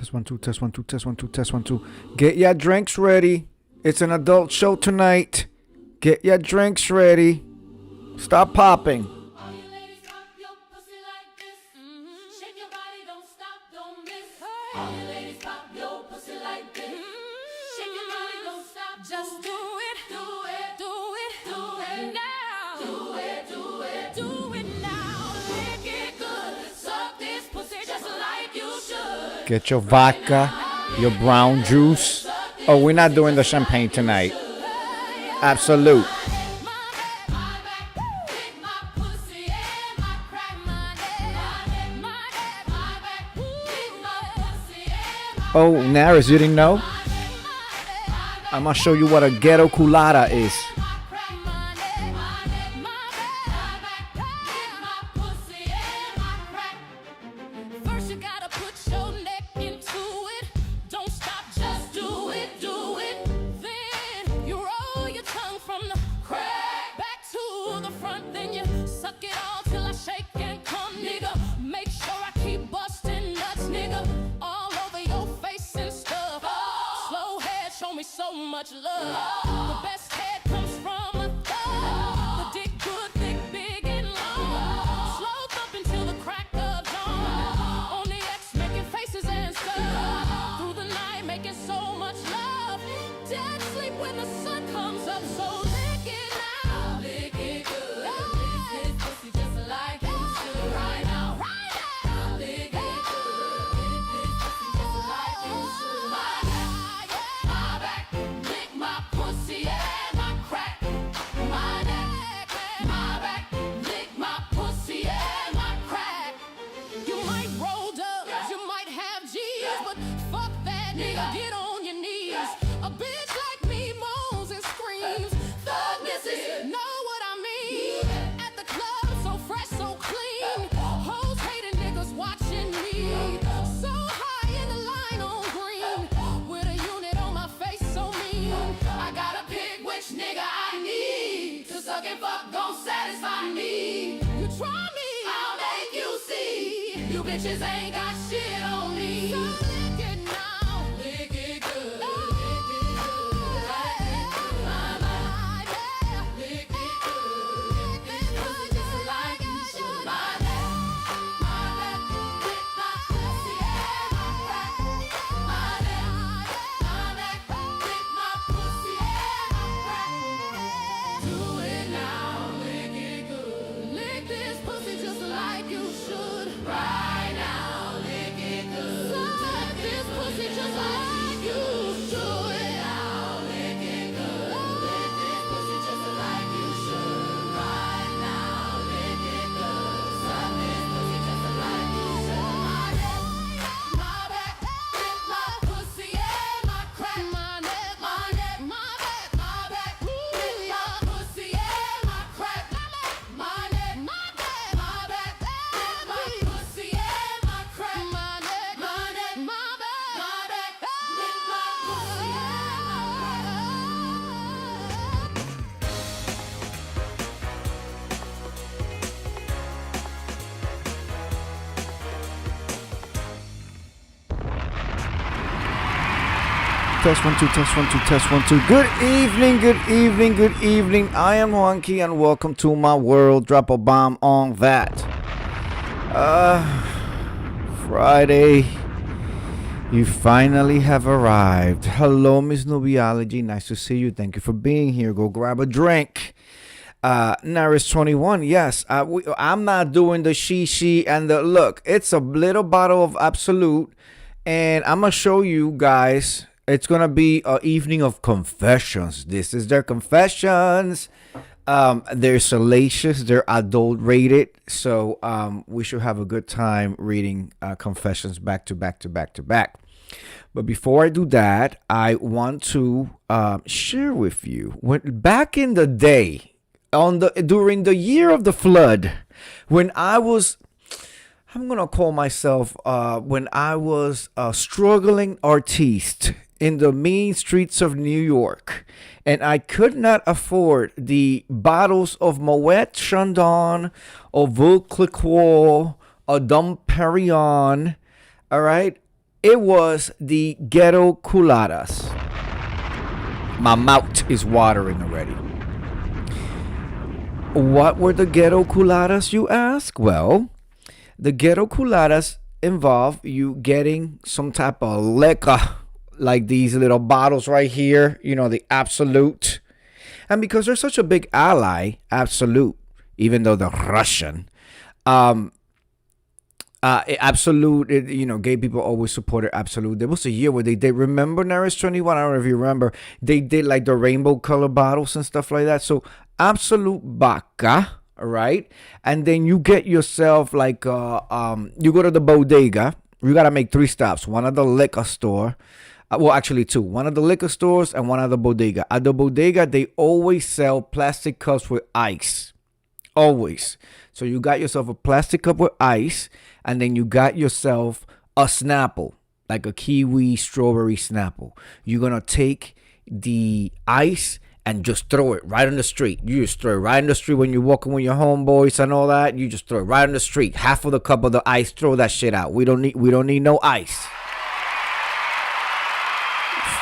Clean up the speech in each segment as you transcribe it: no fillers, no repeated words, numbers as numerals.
Test one, two, test one, two, test one, two, test one, two. Get your drinks ready. It's an adult show tonight. Get your drinks ready. Stop popping. All you ladies rock your pussy like this. Shake your body, don't stop, don't miss. All you ladies pop your pussy like this. Shake your body, don't stop, just do it, do it, do it, do it now. Do it, do it, do it now. Make it good. Suck this pussy just like you should. Get your vodka, your brown juice. Oh, we're not doing the champagne tonight. Absolute. Oh, Naris, you didn't know? I'm gonna show you what a ghetto culata is. First you gotta put your neck into it. Don't stop, just do it, do it. Then you roll your tongue from the crack back to the front. Then you suck it all till I shake and come, nigga. Make sure I keep busting nuts, nigga. All over your face and stuff. Slow head, show me so much love. The best head comes from a thug. The dick good, thick, big and long. Slow thumping till the crack of dawn. On the X making faces and stuff. Through the night making so much love. Dead sleep when the sun comes up. So lick it now. Lick it good. Lick this pussy just like you should. Right now. Right now. Lick it good. Lick this pussy just like you should. My back. Lick my pussy and my crack. My neck. My back. Lick my pussy and my crack. You might roll dubs, you might have G's, but fuck that, nigga, get on your knees. A bitch like me moans and screams. Thug misses, know what I mean? At the club, so fresh, so clean. Hoes hating niggas watching me. So high in the line on green. With a unit on my face, so mean. I gotta pick which nigga I need. To suck and fuck gon' satisfy me. You try me, I'll make you see. You bitches ain't got shit on me. So lick it now. Lick it good. Lick it good. Like it good. My yeah. Lick it good. Lick this pussy just like you should. My neck. Lick my pussy and my crack. My neck. Lick my pussy and my crack. Do it now. Lick it good. Lick this pussy just like you should. Right now, lick it good. Suck this pussy just like you should. Do it now, lick it good. Lick this pussy just like you should. Right now, lick it good. Suck this pussy just like you should. My neck, my back, lick my pussy and my crack. My neck, my back, lick my pussy and my crack. My neck, my back, lick my pussy and my crack. My neck, my back, lick my pussy and my Test one, two, test one, two, test one, two. Good evening, good evening, good evening. I am Juanqui and welcome to my world. Drop a bomb on that. Friday. You finally have arrived. Hello, Miss Nubiology. Nice to see you. Thank you for being here. Go grab a drink. Naris 21. Yes, I'm not doing the she, and the look. It's a little bottle of Absolute, and I'm gonna show you guys. It's gonna be an evening of confessions. This is their confessions. They're salacious. They're adult rated. So we should have a good time reading confessions back to back to back to back. But before I do that, I want to share with you when back in the day, during the year of the flood, when I was. I'm gonna call myself when I was a struggling artiste in the mean streets of New York, and I could not afford the bottles of Moet Chandon or Veuve Clicquot or Dom Perignon. All right, It was the ghetto culadas. My mouth is watering already. What were the ghetto culadas, you ask? Well, the ghetto culadas involve you getting some type of liquor, like these little bottles right here, the Absolute. And because they're such a big ally, Absolute, even though they're Russian, um, Absolute, gay people always supported Absolute. There was a year where they did, remember Naris 21? I don't know if you remember. They did like the rainbow color bottles and stuff like that. So Absolute Vodka, right? And then you get yourself like, you go to the bodega. You got to make 3 stops. One at the liquor store. Well, actually 2. One at the liquor stores and one at the bodega. At the bodega, they always sell plastic cups with ice. Always. So you got yourself a plastic cup with ice, and then you got yourself a Snapple, like a kiwi strawberry Snapple. You're going to take the ice and just throw it right on the street. You just throw it right on the street when you're walking with your homeboys and all that. You just throw it right on the street. Half of the cup of the ice, throw that shit out. We don't need no ice.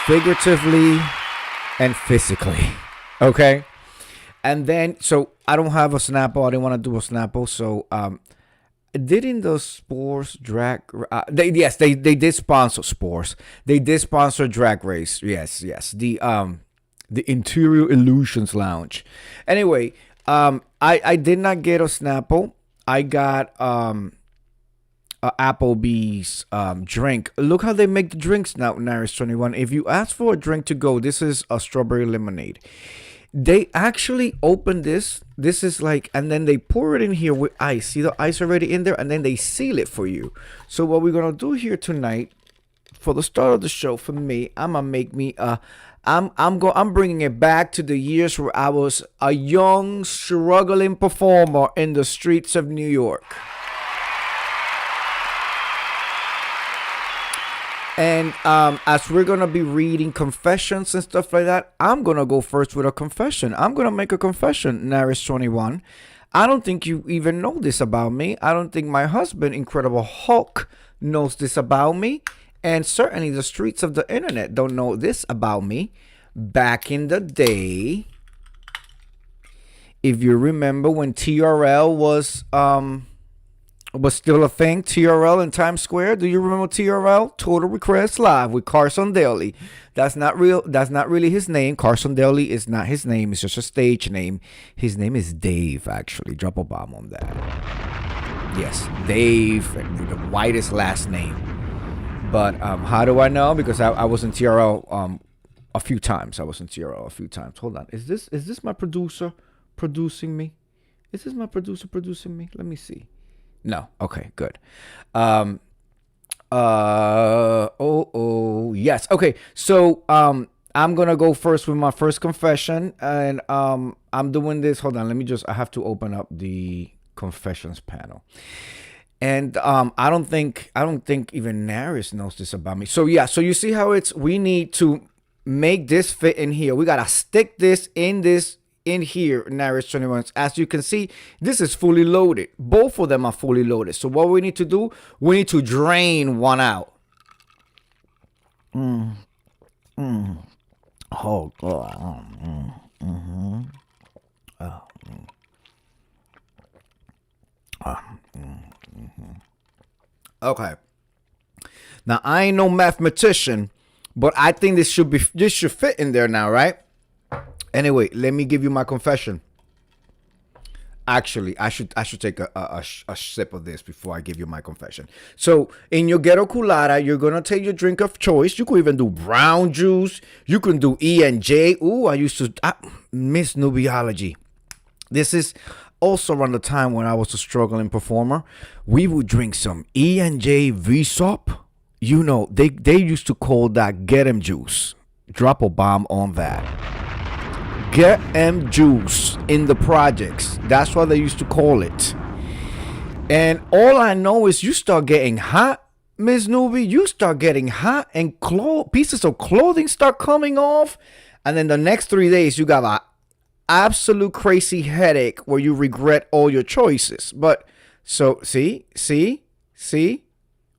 Figuratively and physically. Okay? And then, so I don't have a Snapple. I didn't want to do a Snapple. So, didn't the Spores drag? They did sponsor Spores. They did sponsor Drag Race. Yes. The Interior Illusions Lounge. Anyway, I did not get a Snapple. I got a Applebee's drink. Look how they make the drinks now, Naris 21. If you ask for a drink to go, this is a strawberry lemonade. They actually open this. This is like, and then they pour it in here with ice. See the ice already in there, and then they seal it for you. So what we're gonna do here tonight, for the start of the show, for me, I'm gonna make me a. I'm bringing it back to the years where I was a young, struggling performer in the streets of New York. And as we're going to be reading confessions and stuff like that, I'm going to go first with a confession. I'm going to make a confession, Naris 21. I don't think you even know this about me. I don't think my husband, Incredible Hulk, knows this about me. And certainly the streets of the internet don't know this about me. Back in the day, if you remember when TRL was still a thing, TRL in Times Square. Do you remember TRL? Total Request Live with Carson Daly. That's not real. That's not really his name. Carson Daly is not his name. It's just a stage name. His name is Dave, actually. Drop a bomb on that. Yes, Dave, with the whitest last name. But how do I know? Because I was in TRL a few times. Hold on. Is this my producer producing me? Is this my producer producing me? Let me see. No. Okay, good. Yes. Okay. So, I'm going to go first with my first confession, and I'm doing this. Hold on. I have to open up the confessions panel. And I don't think even Naris knows this about me. So yeah, so you see how we need to make this fit in here. We got to stick this in here, Naris 21. As you can see, this is fully loaded. Both of them are fully loaded. So what we need to do, we need to drain one out. Oh, God. Okay. Now, I ain't no mathematician, but I think this should fit in there now, right? Anyway, let me give you my confession. Actually, I should take a sip of this before I give you my confession. So, in your ghetto culada, you're gonna take your drink of choice. You could even do brown juice. You can do E&J. Ooh, I miss Nubiology. This is also around the time when I was a struggling performer. We would drink some E&J V-Sop. You know, they used to call that Get 'em juice. Drop a bomb on that. Get 'em juice in the projects. That's what they used to call it. And all I know is you start getting hot, Miss Newbie. You start getting hot, and pieces of clothing start coming off. And then the next 3 days, you got an absolute crazy headache where you regret all your choices. But so see,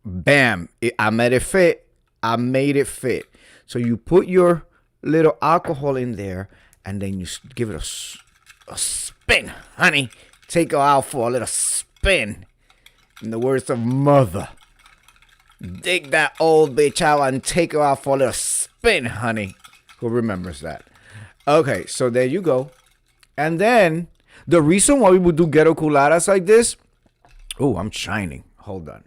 Bam. I made it fit. I made it fit. So you put your little alcohol in there, and then you give it a spin, honey. Take her out for a little spin. In the words of mother. Dig that old bitch out and take her out for a little spin, honey. Who remembers that? Okay, so there you go. And then the reason why we would do ghetto culadas like this. Oh, I'm shining. Hold on.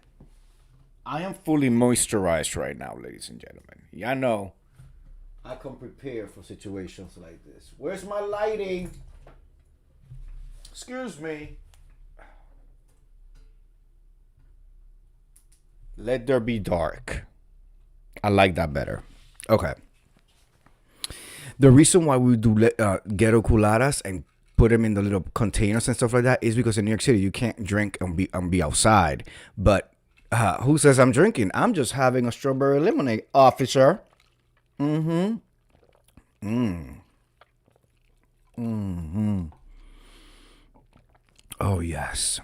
I am fully moisturized right now, ladies and gentlemen. Y'all know I come prepared for situations like this. Where's my lighting? Excuse me. Let there be dark. I like that better. Okay. The reason why we do ghetto culadas and put them in the little containers and stuff like that is because in New York City you can't drink and be outside. But who says I'm drinking? I'm just having a strawberry lemonade, officer. Mm-hmm. Oh yes.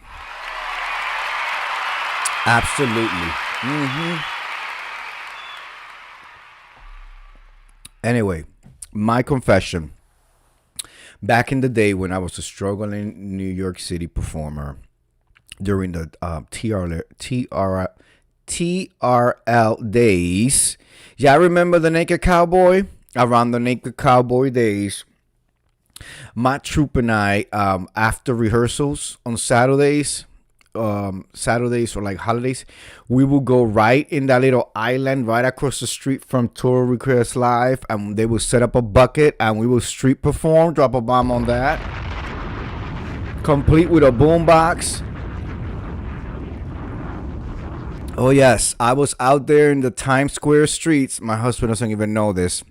Absolutely. Anyway, my confession. Back in the day when I was a struggling New York City performer during the TRL days. Y'all remember the Naked Cowboy? Around the Naked Cowboy days, my troupe and I, after rehearsals on Saturdays or like holidays, we will go right in that little island right across the street from Toro Request Live, and they will set up a bucket and we will street perform, drop a bomb on that, complete with a boombox. Oh yes, I was out there in the Times Square streets. My husband doesn't even know this.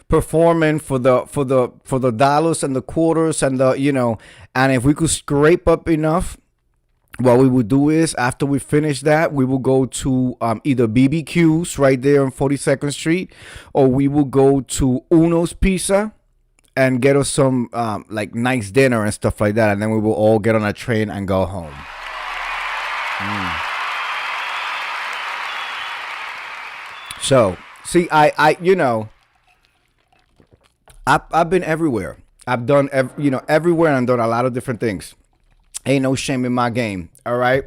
Performing for the dollars and the quarters and and if we could scrape up enough, what we would do is after we finish that, we will go to either BBQ's right there on 42nd Street, or we will go to Uno's Pizza and get us some like nice dinner and stuff like that, and then we will all get on a train and go home. So see, I've been everywhere. I've done everywhere, and I've done a lot of different things. Ain't no shame in my game, all right?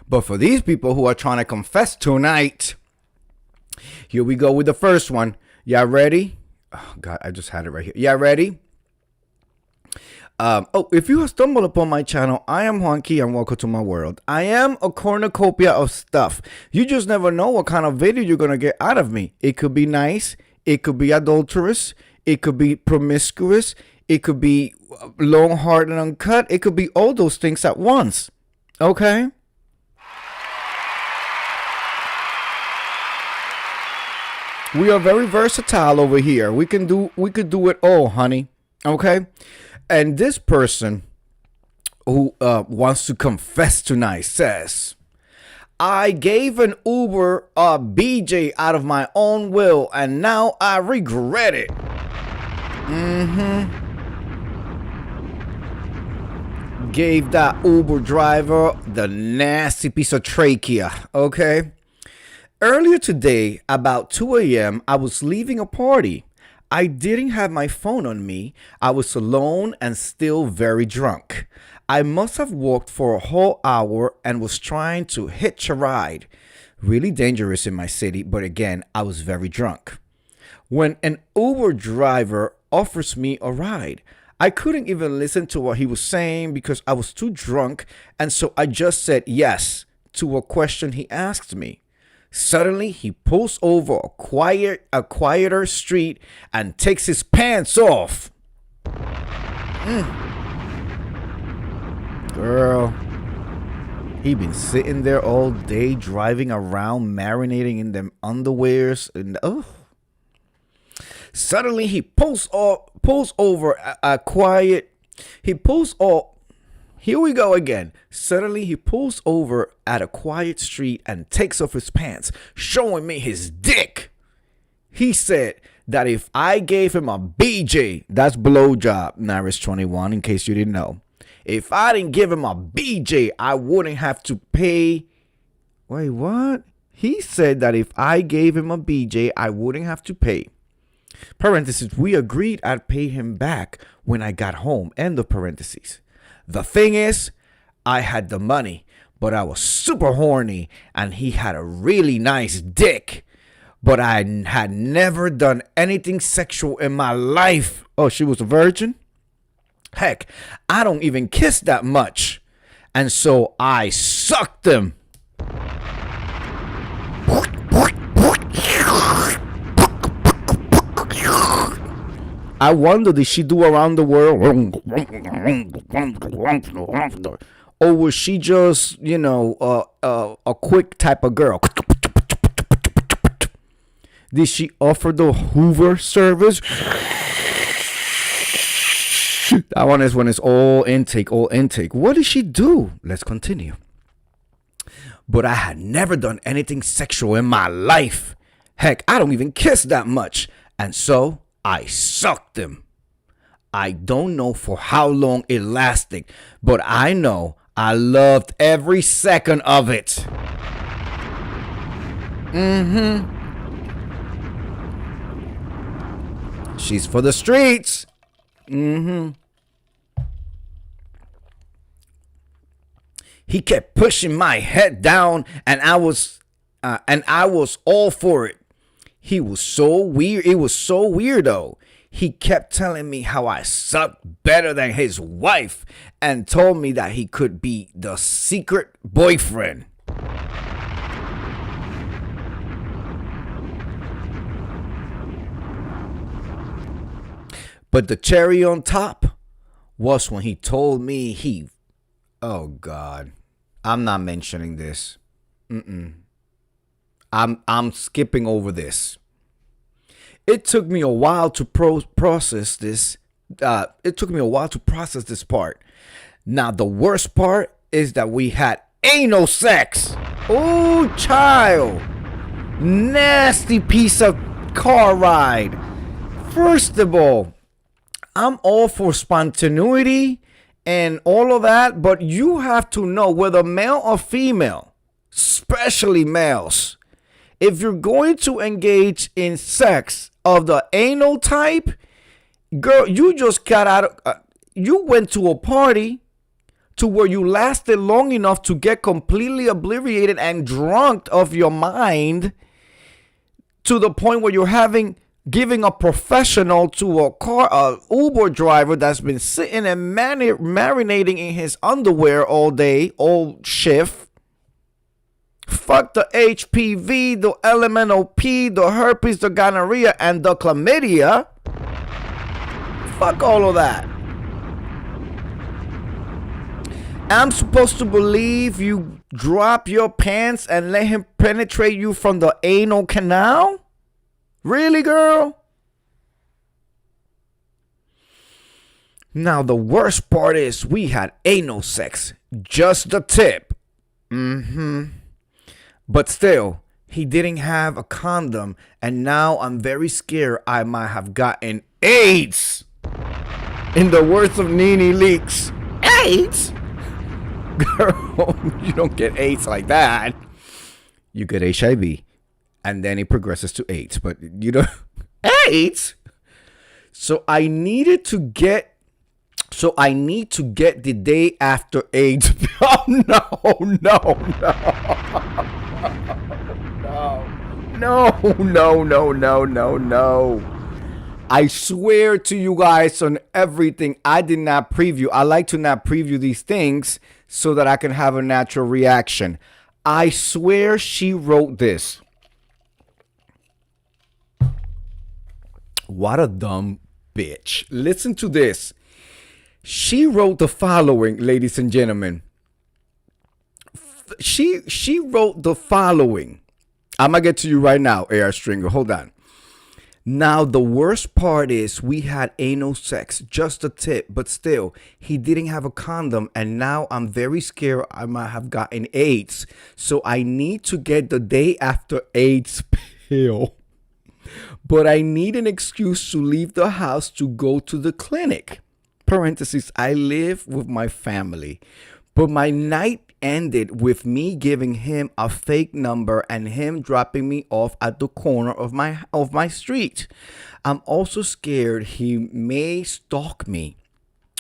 But for these people who are trying to confess tonight, here we go with the first one. Y'all ready? Oh, God, I just had it right here. Y'all ready? If you have stumbled upon my channel, I am Juanqui and welcome to my world. I am a cornucopia of stuff. You just never know what kind of video you're going to get out of me. It could be nice. It could be adulterous. It could be promiscuous. It could be long, hard, and uncut. It could be all those things at once. Okay? We are very versatile over here. We could do it all, honey. Okay? And this person who wants to confess tonight says, I gave an Uber a BJ out of my own will, and now I regret it. Gave that Uber driver the nasty piece of trachea, okay? Earlier today, about 2 a.m., I was leaving a party. I didn't have my phone on me. I was alone and still very drunk. I must have walked for a whole hour and was trying to hitch a ride. Really dangerous in my city, but again, I was very drunk. When an Uber driver offers me a ride, I couldn't even listen to what he was saying because I was too drunk, and so I just said yes to a question he asked me. Suddenly, he pulls over a quieter street and takes his pants off. Girl, he been sitting there all day driving around, marinating in them underwears, and Suddenly, he pulls over a quiet. Here we go again. Suddenly, he pulls over at a quiet street and takes off his pants, showing me his dick. He said that if I gave him a BJ, that's blowjob, Naris 21, in case you didn't know. If I didn't give him a BJ, I wouldn't have to pay. Wait, what? He said that if I gave him a BJ, I wouldn't have to pay. Parentheses, we agreed I'd pay him back when I got home. End of parentheses. The thing is, I had the money, but I was super horny and he had a really nice dick. But I had never done anything sexual in my life. Oh, she was a virgin? Heck, I don't even kiss that much. And so I sucked him. I wonder, did she do around the world? Or was she just, a quick type of girl? Did she offer the Hoover service? That one is when it's all intake, all intake. What did she do? Let's continue. But I had never done anything sexual in my life. Heck, I don't even kiss that much. And so I sucked him. I don't know for how long it lasted, but I know I loved every second of it. She's for the streets. He kept pushing my head down, and I was all for it. He was so weird. It was so weirdo. He kept telling me how I sucked better than his wife, and told me that he could be the secret boyfriend. But the cherry on top was when he told me oh God, I'm not mentioning this. I'm skipping over this. It took me a while to process this. It took me a while to process this part. Now the worst part is that we had anal sex. Oh, child, nasty piece of car ride. First of all, I'm all for spontaneity and all of that, but you have to know whether male or female, especially males, if you're going to engage in sex of the anal type, girl, you just got out. You went to a party to where you lasted long enough to get completely obliterated and drunk of your mind to the point where you're giving a professional to a Uber driver that's been sitting and marinating in his underwear all day, all shift. Fuck the HPV, the elemental P, the herpes, the gonorrhea, and the chlamydia. Fuck all of that. I'm supposed to believe you drop your pants and let him penetrate you from the anal canal? Really, girl? Now, the worst part is we had anal sex. Just the tip. But still, he didn't have a condom, and now I'm very scared I might have gotten AIDS. In the words of Nene Leakes. AIDS? Girl, you don't get AIDS like that. You get HIV. And then it progresses to AIDS. But you know, AIDS? So I need to get the day after AIDS. Oh, no. I swear to you guys on everything, I did not preview. I like to not preview these things so that I can have a natural reaction. I swear she wrote this. What a dumb bitch. Listen to this. She wrote the following, ladies and gentlemen. She wrote the following. I'm going to get to you right now, AR Stringer. Hold on. Now, the worst part is we had anal sex, just a tip, but still, he didn't have a condom, and now I'm very scared I might have gotten AIDS. So I need to get the day after AIDS pill. But I need an excuse to leave the house to go to the clinic. Parentheses, I live with my family. But my night ended with me giving him a fake number and him dropping me off at the corner of my street. I'm also scared he may stalk me,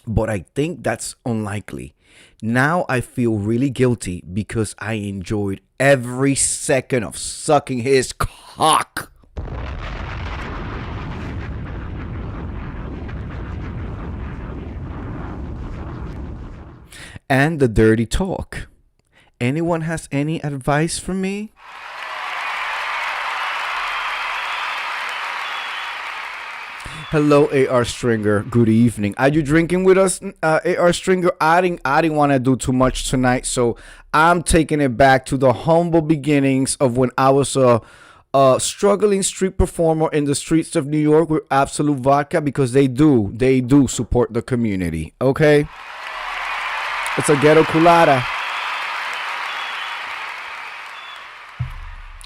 but I think that's unlikely. Now I feel really guilty because I enjoyed every second of sucking his cock. And the dirty talk. Anyone has any advice for me? Hello, AR Stringer. Good evening. Are you drinking with us, AR Stringer? I didn't want to do too much tonight, so I'm taking it back to the humble beginnings of when I was a struggling street performer in the streets of New York with Absolute Vodka, because they do support the community. Okay, it's a ghetto culada.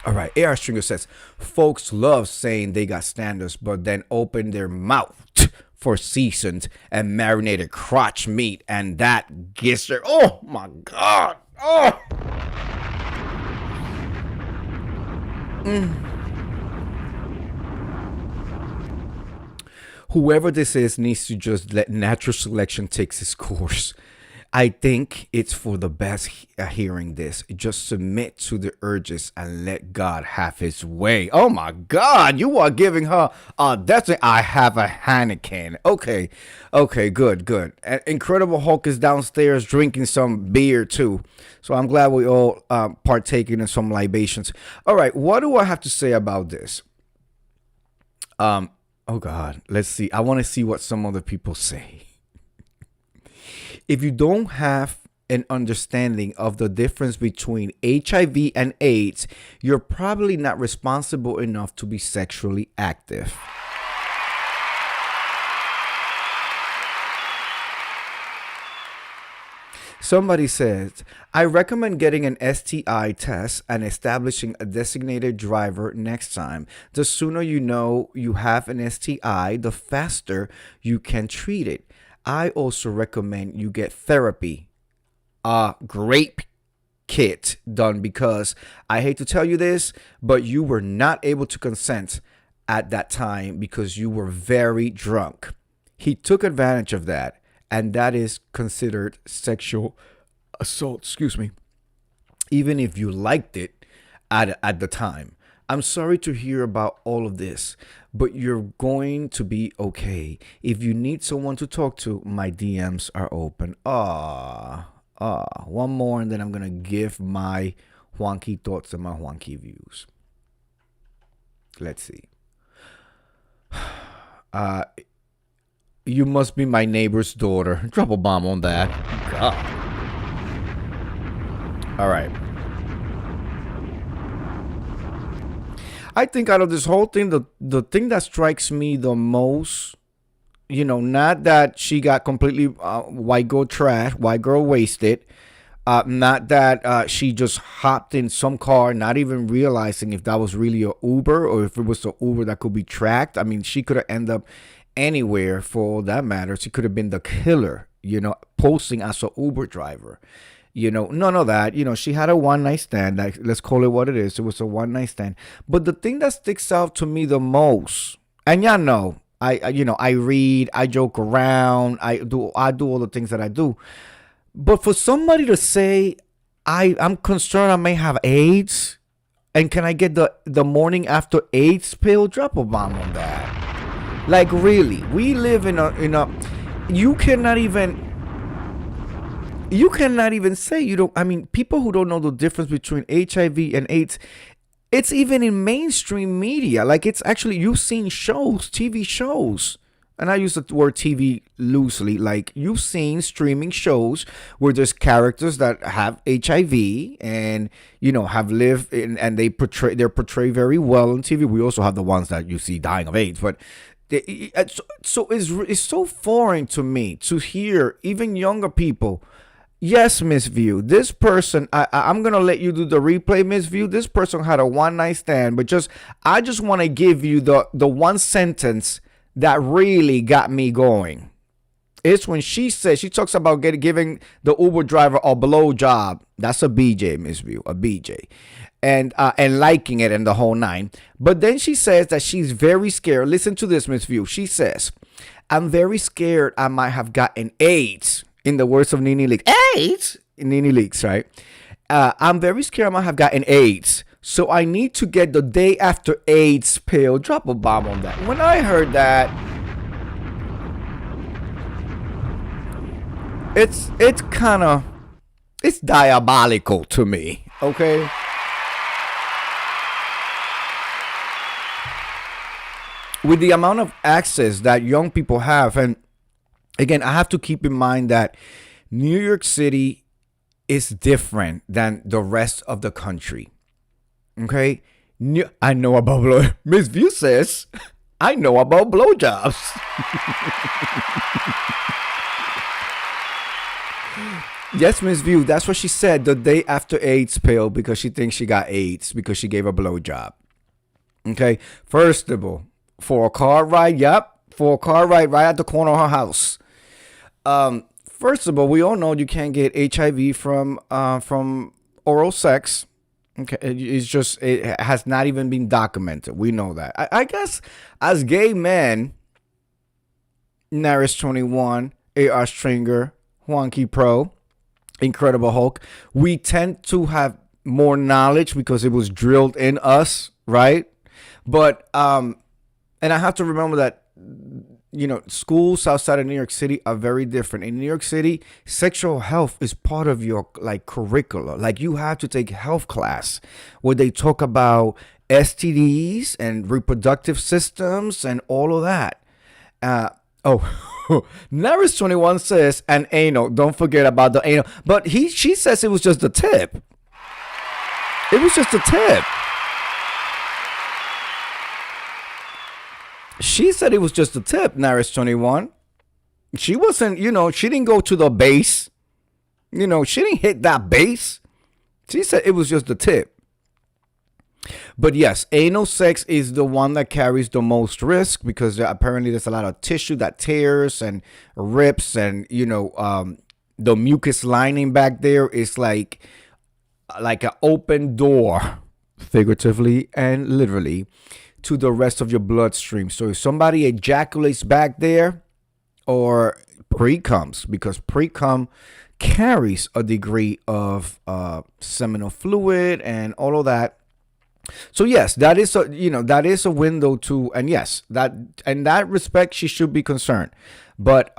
All right, AR Stringer says, folks love saying they got standards, but then open their mouth for seasoned and marinated crotch meat, and that gets their, oh my God. Oh. Whoever this is needs to just let natural selection take its course. I think it's for the best hearing this. Just submit to the urges and let God have his way. Oh my God, you are giving her a destiny. I have a Heineken. Okay, good. And Incredible Hulk is downstairs drinking some beer too. So I'm glad we all partaking in some libations. All right, what do I have to say about this? Oh God, let's see. I want to see what some other people say. If you don't have an understanding of the difference between HIV and AIDS, you're probably not responsible enough to be sexually active. Somebody says, I recommend getting an STI test and establishing a designated driver next time. The sooner you know you have an STI, the faster you can treat it. I also recommend you get therapy, a grape kit done, because I hate to tell you this, but you were not able to consent at that time because you were very drunk. He took advantage of that, and that is considered sexual assault, even if you liked it at the time. I'm sorry to hear about all of this, but you're going to be okay. If you need someone to talk to, my DMs are open. One more, and then I'm going to give my wonky thoughts and my wonky views. Let's see. You must be my neighbor's daughter. Drop a bomb on that. God. All right. I think out of this whole thing, the thing that strikes me the most, not that she got completely white girl wasted, not that she just hopped in some car, not even realizing if that was really a Uber or if it was an Uber that could be tracked. I mean, she could have ended up anywhere for all that matter. She could have been the killer, posing as an Uber driver. None of that. She had a one-night stand. Like, let's call it what it is. It was a one-night stand. But the thing that sticks out to me the most, and y'all know, I read, I joke around, I do all the things that I do. But for somebody to say, I'm concerned I may have AIDS, and can I get the morning after AIDS pill? Drop a bomb on that. Like, really, we live in a you cannot even say you don't. I mean, people who don't know the difference between HIV and AIDS, it's even in mainstream media. Like, it's actually, you've seen shows, TV shows, and I use the word TV loosely. Like, you've seen streaming shows where there's characters that have HIV and, have lived in, and they're portrayed very well on TV. We also have the ones that you see dying of AIDS, but so it's so foreign to me to hear even younger people. Yes, Miss View, this person, I'm going to let you do the replay, Miss View. This person had a one-night stand, but I just want to give you the one sentence that really got me going. is when she says, she talks about giving the Uber driver a blow job. That's a BJ, Miss View, a BJ. And liking it and the whole nine. But then she says that she's very scared. Listen to this, Miss View. She says, I'm very scared I might have gotten AIDS. In the words of Nene Leakes. AIDS? Nene Leakes, right? I'm very scared I might have gotten AIDS. So I need to get the day after AIDS pill. Drop a bomb on that. When I heard that, it's kind of, it's diabolical to me. Okay? With the amount of access that young people have, and again, I have to keep in mind that New York City is different than the rest of the country. Okay? I know about Miss View says, I know about blowjobs. Yes, Miss View, that's what she said the day after AIDS pill because she thinks she got AIDS because she gave a blowjob. Okay? First of all, for a car ride, for a car ride right at the corner of her house. First of all, we all know you can't get HIV from oral sex. Okay, it's just, it has not even been documented. We know that. I guess as gay men, Naris 21, A.R. Stringer, Juanqui Pro, Incredible Hulk, we tend to have more knowledge because it was drilled in us, right? But and I have to remember that, you know, schools outside of New York City are very different. In New York City, sexual health is part of your like curricula. Like you have to take health class where they talk about STDs and reproductive systems and all of that. Naris 21 says, and anal. Don't forget about the anal. But she says it was just the tip. It was just a tip. She said it was just a tip, Naris 21. She wasn't, she didn't go to the base. She didn't hit that base. She said it was just a tip. But yes, anal sex is the one that carries the most risk because apparently there's a lot of tissue that tears and rips and, the mucus lining back there is like an open door, figuratively and literally, to the rest of your bloodstream. So if somebody ejaculates back there or pre-comes, because pre-cum carries a degree of seminal fluid and all of that. So yes, that is a window to, and yes, that in that respect she should be concerned. But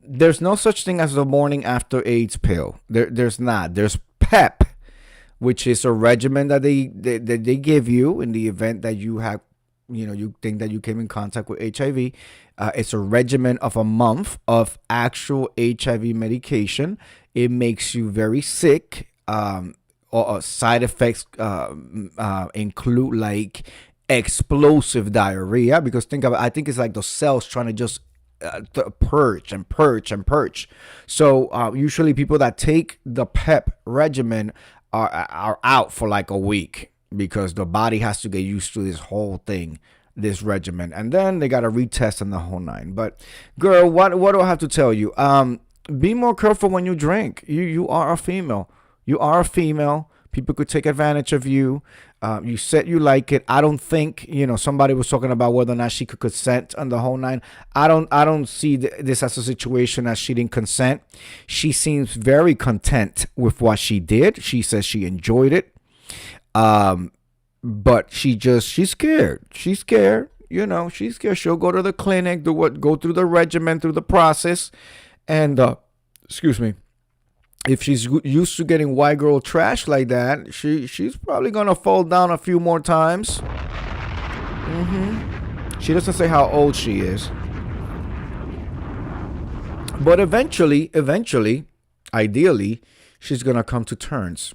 there's no such thing as the morning after AIDS pill. There's not. There's PEP, which is a regimen that they give you in the event that you have, you think that you came in contact with HIV. It's a regimen of a month of actual HIV medication. It makes you very sick. Or side effects include like explosive diarrhea, because I think it's like the cells trying to just purge and purge and purge. So usually people that take the PEP regimen are out for like a week, because the body has to get used to this whole thing, this regimen, and then they got to retest and the whole nine. But girl, what do I have to tell you? Be more careful when you drink. You are a female. You are a female. People could take advantage of you. You said you like it. I don't think, somebody was talking about whether or not she could consent on the whole nine. I don't see this as a situation as she didn't consent. She seems very content with what she did. She says she enjoyed it. But she's scared. She's scared. She's scared. She'll go to the clinic, go through the regimen, through the process. And, excuse me. If she's used to getting white girl trash like that, she's probably going to fall down a few more times. She doesn't say how old she is. But eventually, ideally, she's going to come to terms.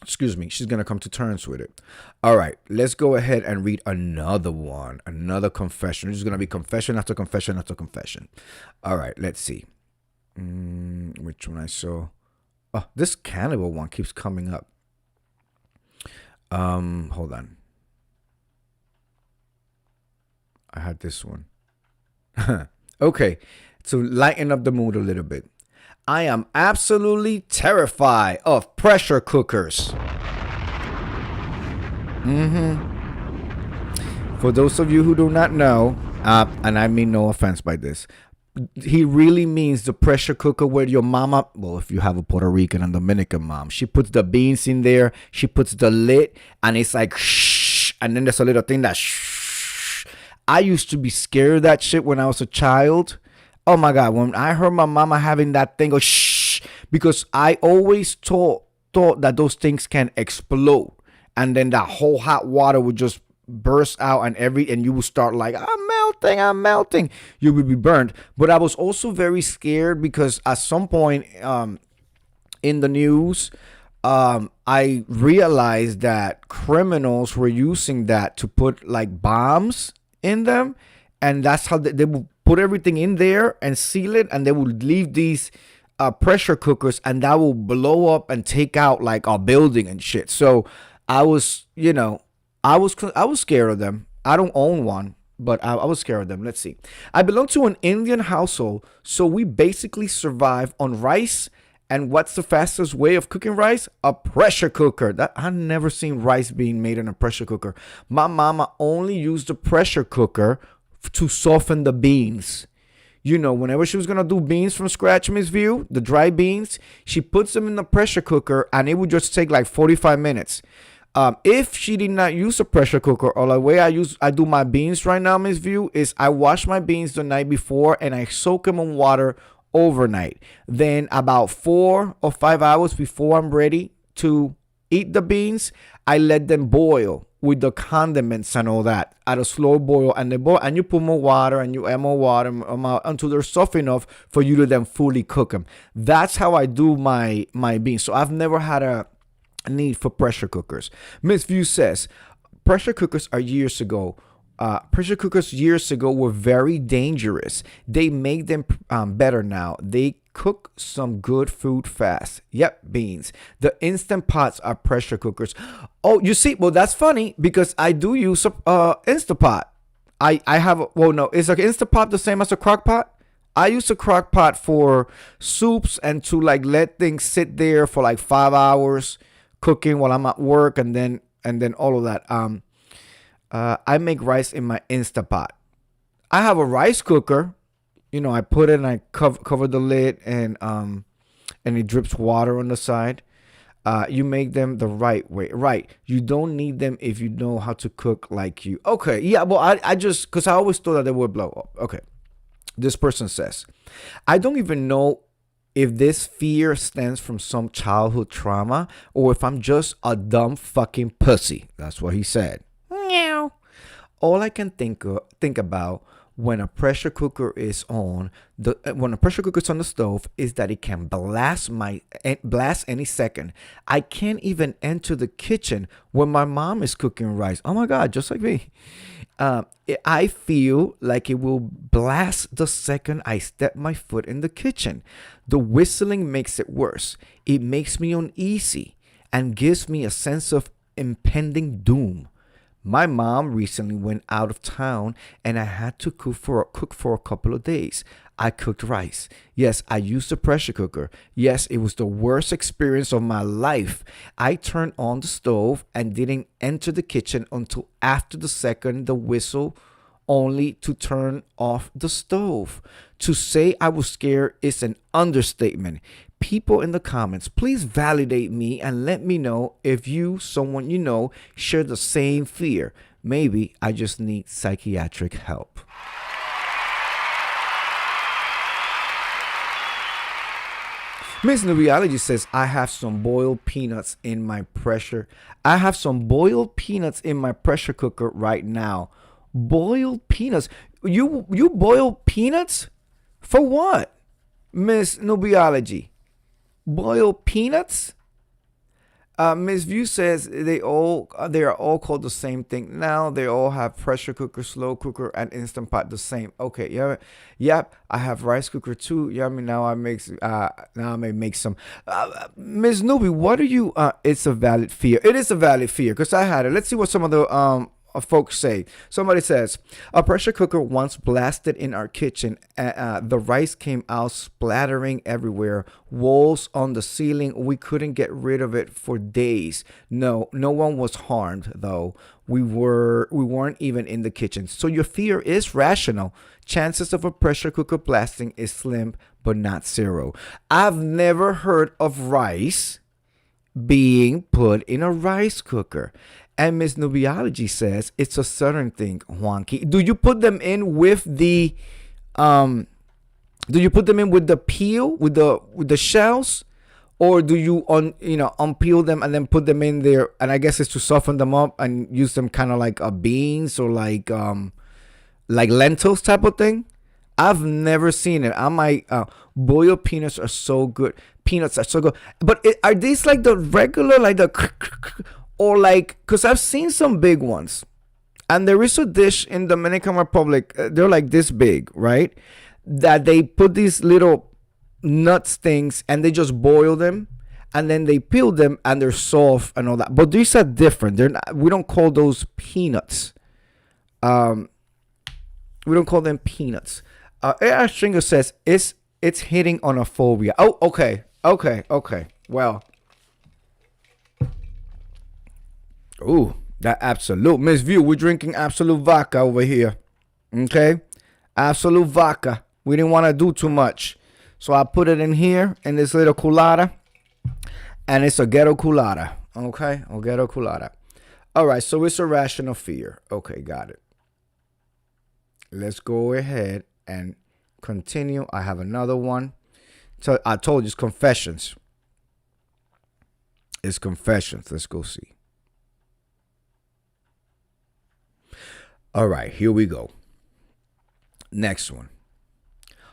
She's going to come to terms with it. All right, let's go ahead and read another one. Another confession. This is going to be confession after confession after confession. All right, let's see. Which one I saw? Oh, this cannibal one keeps coming up. Hold on. I had this one. Okay, to lighten up the mood a little bit. I am absolutely terrified of pressure cookers. For those of you who do not know, and I mean no offense by this, he really means the pressure cooker where your mama, well, if you have a Puerto Rican and Dominican mom, she puts the beans in there, she puts the lid, and it's like shh, and then there's a little thing that shh. I used to be scared of that shit when I was a child. Oh my God, when I heard my mama having that thing go shh, because I always thought that those things can explode, and then that whole hot water would just burst out, and you would start like, I'm melting. You would be burned. But I was also very scared because at some point in the news, I realized that criminals were using that to put like bombs in them, and that's how they would put everything in there and seal it, and they would leave these pressure cookers, and that will blow up and take out like a building and shit. So I was, I was scared of them. I don't own one, but I was scared of them. Let's see. I belong to an Indian household, so we basically survive on rice. And what's the fastest way of cooking rice? A pressure cooker. That I've never seen rice being made in a pressure cooker. My mama only used the pressure cooker to soften the beans. Whenever she was going to do beans from scratch, Miss View, the dry beans, she puts them in the pressure cooker, and it would just take like 45 minutes. If she did not use a pressure cooker, or the way I do my beans right now, Miss View, is I wash my beans the night before and I soak them in water overnight. Then about 4 or 5 hours before I'm ready to eat the beans, I let them boil with the condiments and all that at a slow boil, and they boil, and you put more water and you add more water until they're soft enough for you to then fully cook them. That's how I do my beans. So I've never had a need for pressure cookers. Miss View says pressure cookers years ago were very dangerous. They make them better now. They cook some good food fast. Yep, beans. The Instant Pots are pressure cookers. Oh, you see, well, that's funny because I do use a Instapot. I have, well, no, is an Instant Pot the same as a crock pot? I use a crock pot for soups and to like let things sit there for like 5 hours cooking while I'm at work, and then all of that. I make rice in my Instapot. I have a rice cooker. I put it and I cover the lid, and it drips water on the side. You make them the right way. Right. You don't need them if you know how to cook like you. Okay. Yeah. Well, I just, because I always thought that they would blow up. Okay. This person says, I don't even know if this fear stems from some childhood trauma or if I'm just a dumb fucking pussy. That's what he said. Meow. All I can think about when a pressure cooker is on the stove is that it can blast any second. I can't even enter the kitchen when my mom is cooking rice. Oh my God, just like me. I feel like it will blast the second I step my foot in the kitchen. The whistling makes it worse. It makes me uneasy and gives me a sense of impending doom. My mom recently went out of town and I had to cook for a couple of days. I cooked rice. Yes, I used a pressure cooker. Yes, it was the worst experience of my life. I turned on the stove and didn't enter the kitchen until after the whistle, only to turn off the stove. To say I was scared is an understatement. People in the comments, please validate me and let me know if someone you know, share the same fear. Maybe I just need psychiatric help. Miss Nubiology says, I have some boiled peanuts in my pressure cooker right now. Boiled peanuts? You boil peanuts? For what? Miss Nubiology. Boiled peanuts? Miss View says they are all called the same thing. Now they all have pressure cooker, slow cooker, and Instant Pot the same. Okay, yeah, yep. I have rice cooker too. Yeah, I mean now I may make some. Miss Nubi, what are you? It's a valid fear. It is a valid fear because I had it. Let's see what some of the folks say. Somebody says, a pressure cooker once blasted in our kitchen. The rice came out splattering everywhere, walls on the ceiling. We couldn't get rid of it for days. No one was harmed though. We weren't even in the kitchen. So your fear is rational. Chances of a pressure cooker blasting is slim, but not zero. I've never heard of rice being put in a rice cooker. And Miss Nubiology says it's a southern thing, Juanqui. Do you put them in with the peel, with the shells? Or do you unpeel them and then put them in there? And I guess it's to soften them up and use them kind of like beans or like lentils type of thing. I've never seen it. I might boiled peanuts are so good. Peanuts are so good. But are these like the regular, like the, or like, because I've seen some big ones. And there is a dish in Dominican Republic. They're like this big, right? That they put these little nuts things and they just boil them and then they peel them and they're soft and all that. But these are different. They're not, we don't call those peanuts. We don't call them peanuts. A.R. Stringer says it's hitting on a phobia. Oh, okay. Well, ooh, that Absolute. Miss View, we're drinking Absolute vodka over here. Okay? Absolute vodka. We didn't want to do too much. So I put it in here in this little culada. And it's a ghetto culada. Okay? A ghetto culada. All right, so it's a rational fear. Okay, got it. Let's go ahead and continue. I have another one. So I told you it's confessions. It's confessions. Let's go see. All right, here we go. Next one.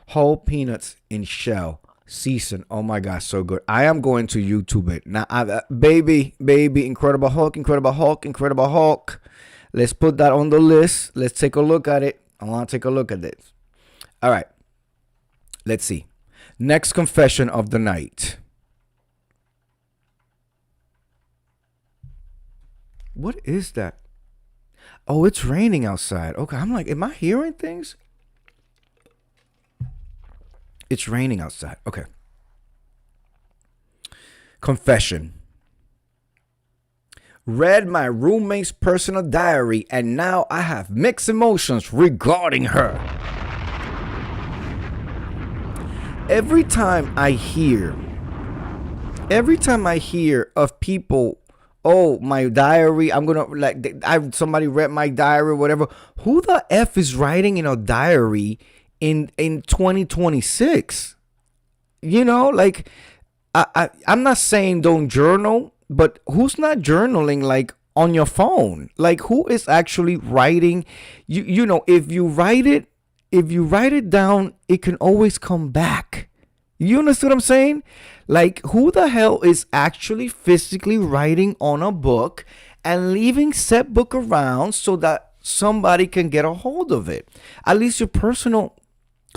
Whole peanuts in shell, season. Oh my God, so good. I am going to YouTube it now. Baby, Incredible Hulk. Let's put that on the list. Let's take a look at it. I want to take a look at this. All right. Let's see. Next confession of the night. What is that? Oh, it's raining outside. Okay, I'm like, am I hearing things? It's raining outside. Okay. Confession. Read my roommate's personal diary and now I have mixed emotions regarding her. Every time I hear of people, oh, my diary, I'm gonna somebody read my diary or whatever. Who the F is writing in a diary in 2026? You know, like I'm not saying don't journal, but who's not journaling like on your phone? Like who is actually writing? You know, if you write it down, it can always come back. You understand what I'm saying? Like who the hell is actually physically writing on a book and leaving said book around so that somebody can get a hold of it? At least your personal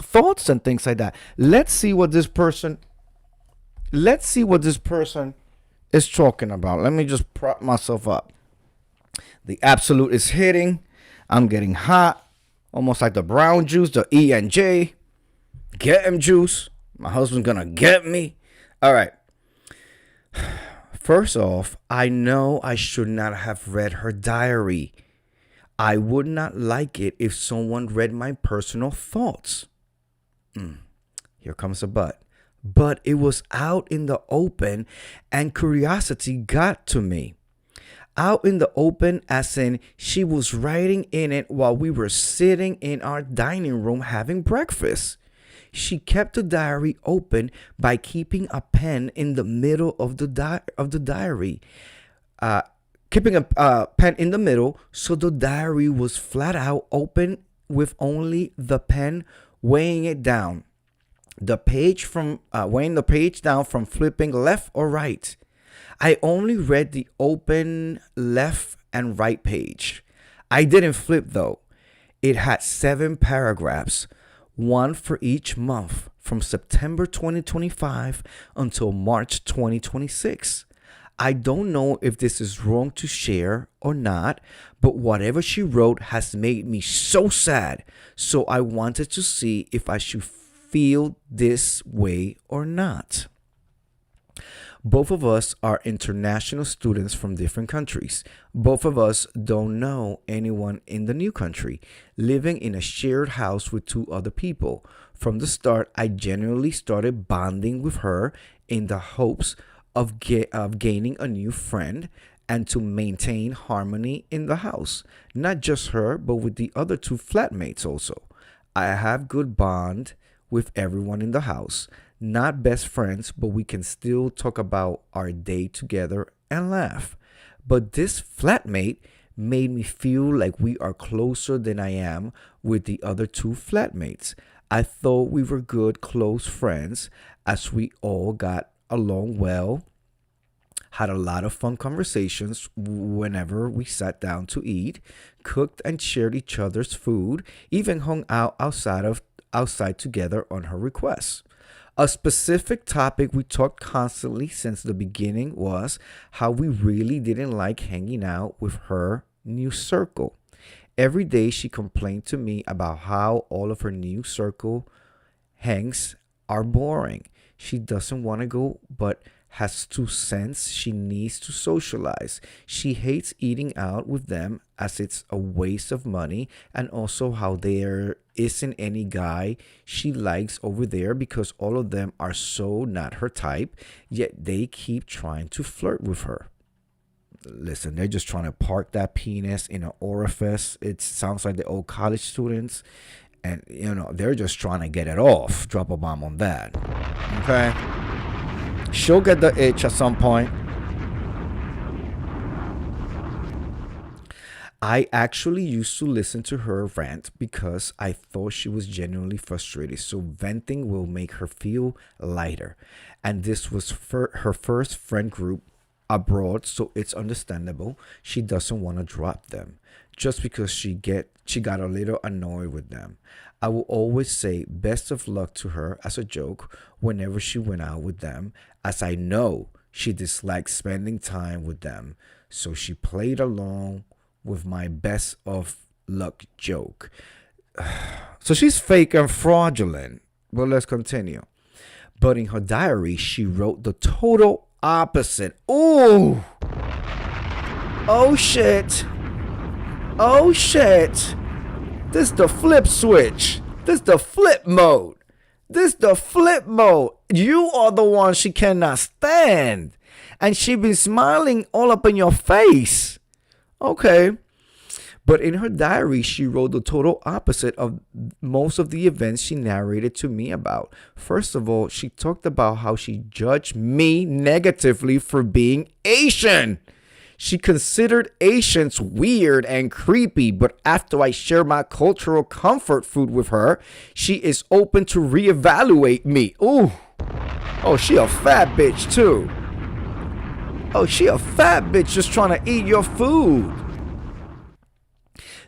thoughts and things like that. Let's see what this person is talking about. Let me just prop myself up. The Absolute is hitting. I'm getting hot. Almost like the brown juice, the E&J. Get him juice. My husband's gonna get me. All right. First off, I know I should not have read her diary. I would not like it if someone read my personal thoughts. Here comes a but. But it was out in the open and curiosity got to me. Out in the open as in she was writing in it while we were sitting in our dining room having breakfast. She kept the diary open by keeping a pen in the middle of the diary. Keeping a pen in the middle so the diary was flat out open with only the pen weighing it down. Weighing the page down from flipping left or right. I only read the open left and right page. I didn't flip though. It had 7 paragraphs, one for each month from September 2025 until March 2026. I don't know if this is wrong to share or not, but whatever she wrote has made me so sad. So I wanted to see if I should feel this way or not. Both of us are international students from different countries. Both of us don't know anyone in the new country, living in a shared house with two other people. From the start, I genuinely started bonding with her in the hopes of gaining a new friend and to maintain harmony in the house. Not just her, but with the other two flatmates also. I have good bond with everyone in the house. Not best friends, but we can still talk about our day together and laugh. But this flatmate made me feel like we are closer than I am with the other two flatmates. I thought we were good, close friends as we all got along well, had a lot of fun conversations whenever we sat down to eat, cooked and shared each other's food, even hung out outside together on her request. A specific topic we talked constantly since the beginning was how we really didn't like hanging out with her new circle. Every day she complained to me about how all of her new circle hangs are boring. She doesn't want to go, but has to sense she needs to socialize. She hates eating out with them as it's a waste of money, and also how there isn't any guy she likes over there because all of them are so not her type, yet they keep trying to flirt with her. Listen, they're just trying to park that penis in an orifice. It sounds like the old college students, and they're just trying to get it off. Drop a bomb on that. Okay? She'll get the itch at some point. I actually used to listen to her rant because I thought she was genuinely frustrated. So venting will make her feel lighter. And this was her first friend group abroad, so it's understandable she doesn't want to drop them just because she got a little annoyed with them. I will always say best of luck to her as a joke whenever she went out with them, as I know she dislikes spending time with them. So she played along with my best of luck joke. So she's fake and fraudulent. But let's continue. But in her diary, she wrote the total opposite. Ooh. Oh shit. Oh shit. This the flip switch. This the flip mode. This the flip mode. You are the one she cannot stand. And she been smiling all up in your face. Okay. But in her diary, she wrote the total opposite of most of the events she narrated to me about. First of all, she talked about how she judged me negatively for being Asian. She considered Asians weird and creepy, but after I share my cultural comfort food with her, she is open to reevaluate me. Ooh. Oh, she a fat bitch too. Oh, she a fat bitch just trying to eat your food.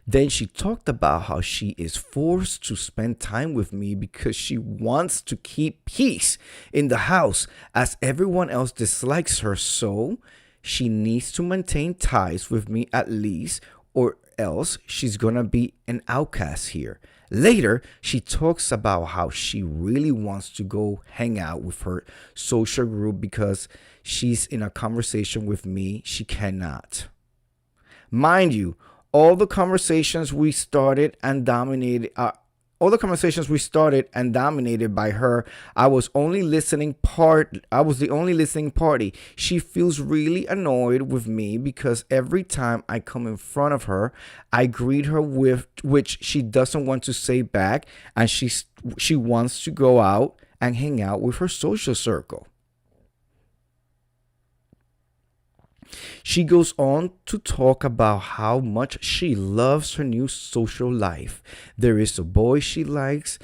Then she talked about how she is forced to spend time with me because she wants to keep peace in the house as everyone else dislikes her. So she needs to maintain ties with me at least, or else she's gonna be an outcast here. Later, she talks about how she really wants to go hang out with her social group because she's in a conversation with me she cannot. Mind you, all the conversations we started and dominated by her. I was the only listening party. She feels really annoyed with me because every time I come in front of her, I greet her with which she doesn't want to say back, and she wants to go out and hang out with her social circle. She goes on to talk about how much she loves her new social life. There is a boy she likes.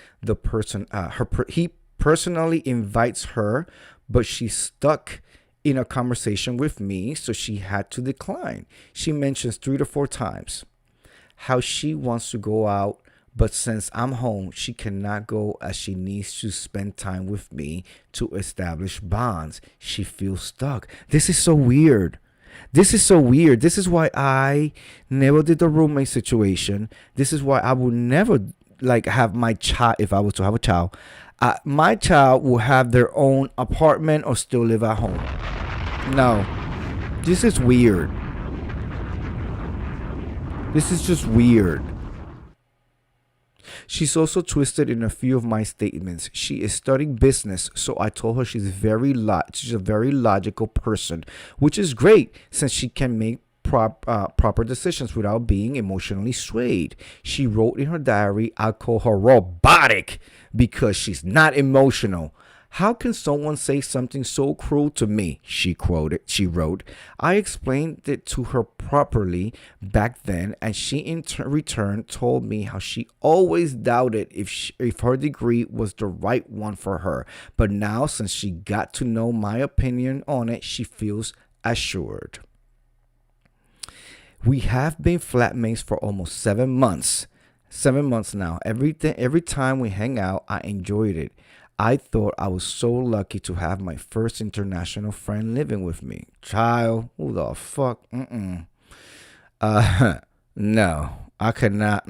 He personally invites her, but she's stuck in a conversation with me, so she had to decline. She mentions 3 to 4 times how she wants to go out, But since I'm home, she cannot go as she needs to spend time with me to establish bonds. She feels stuck. This is so weird. This is so weird. This is why I never did the roommate situation. This is why I would never like have my child, if I was to have a child, my child will have their own apartment or still live at home. No, this is weird. This is just weird. She's also twisted in a few of my statements. She is studying business, so I told her she's a very logical person, which is great since she can make proper decisions without being emotionally swayed. She wrote in her diary, I call her robotic because she's not emotional. How can someone say something so cruel to me? She wrote. I explained it to her properly back then, and she in return told me how she always doubted if her degree was the right one for her. But now, since she got to know my opinion on it, she feels assured. We have been flatmates for almost 7 months. 7 months now. Every time we hang out, I enjoyed it. I thought I was so lucky to have my first international friend living with me. Child, who the fuck? No, I could not.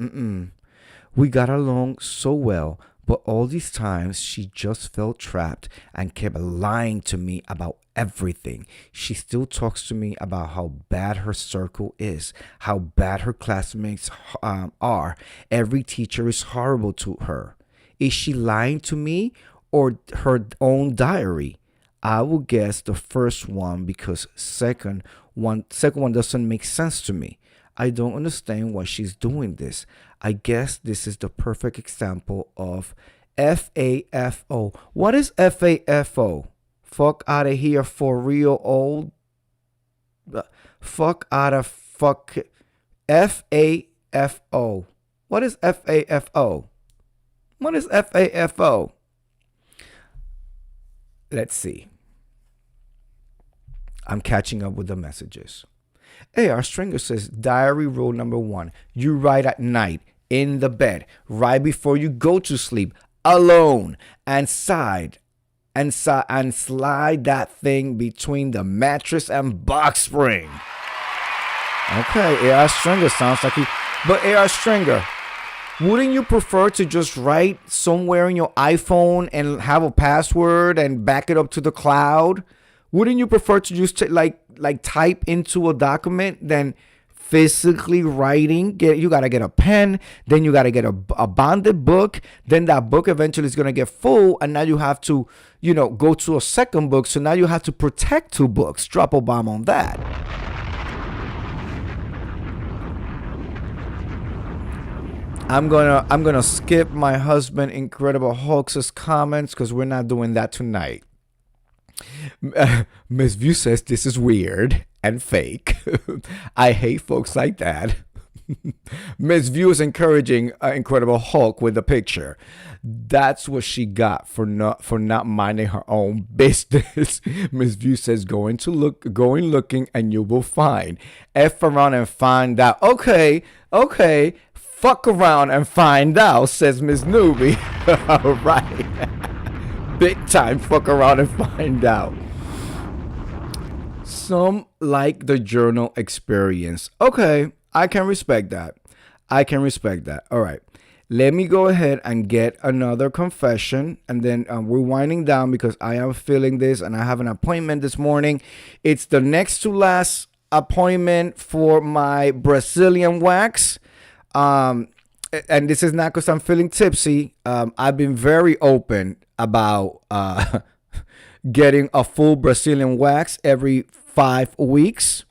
We got along so well, but all these times she just felt trapped and kept lying to me about everything. She still talks to me about how bad her circle is, how bad her classmates are. Every teacher is horrible to her. Is she lying to me or her own diary? I will guess the first one because second one doesn't make sense to me. I don't understand why she's doing this. I guess this is the perfect example of FAFO. What is FAFO? Fuck out of here for real old. Fuck out of fuck. FAFO. What is FAFO? What is FAFO? Let's see. I'm catching up with the messages. AR Stringer says, diary rule number 1. You write at night, in the bed, right before you go to sleep, alone, and slide that thing between the mattress and box spring. Okay, AR Stringer sounds like he... But AR Stringer, wouldn't you prefer to just write somewhere in your iPhone and have a password and back it up to the cloud? Wouldn't you prefer to just type into a document than physically writing? You got to get a pen, then you got to get a bonded book, then that book eventually is going to get full, and now you have to, go to a second book, so now you have to protect 2 books. Drop a bomb on that. I'm gonna skip my husband Incredible Hulk's comments because we're not doing that tonight. Miss View says this is weird and fake. I hate folks like that. Miss View is encouraging Incredible Hulk with the picture. That's what she got for not minding her own business. Miss View says going looking and you will find. F around and find out. Okay. Fuck around and find out, says Miss Newbie. All right. Big time fuck around and find out. Some like the journal experience. Okay, I can respect that. All right. Let me go ahead and get another confession. And then we're winding down because I am feeling this and I have an appointment this morning. It's the next to last appointment for my Brazilian wax. And this is not because I'm feeling tipsy. I've been very open about getting a full Brazilian wax every 5 weeks.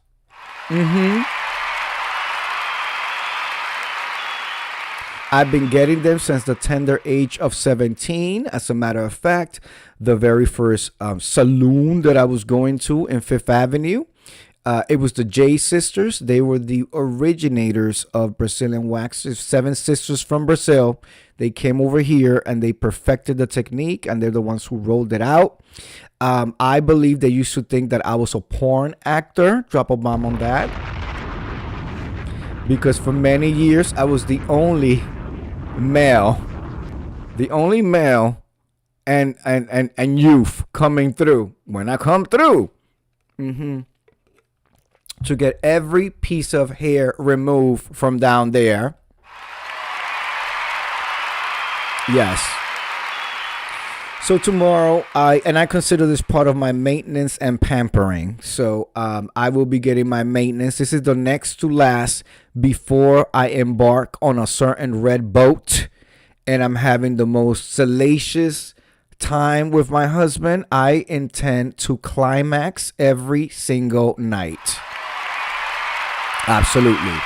I've been getting them since the tender age of 17. As a matter of fact, the very first saloon that I was going to in Fifth Avenue, it was the J Sisters. They were the originators of Brazilian waxes. 7 sisters from Brazil. They came over here and they perfected the technique, and they're the ones who rolled it out. I believe they used to think that I was a porn actor. Drop a bomb on that. Because for many years, I was the only male, the only male and youth coming through. When I come through, to get every piece of hair removed from down there. Yes. So tomorrow, I consider this part of my maintenance and pampering. So I will be getting my maintenance. This is the next to last before I embark on a certain red boat, and I'm having the most salacious time with my husband. I intend to climax every single night. Absolutely.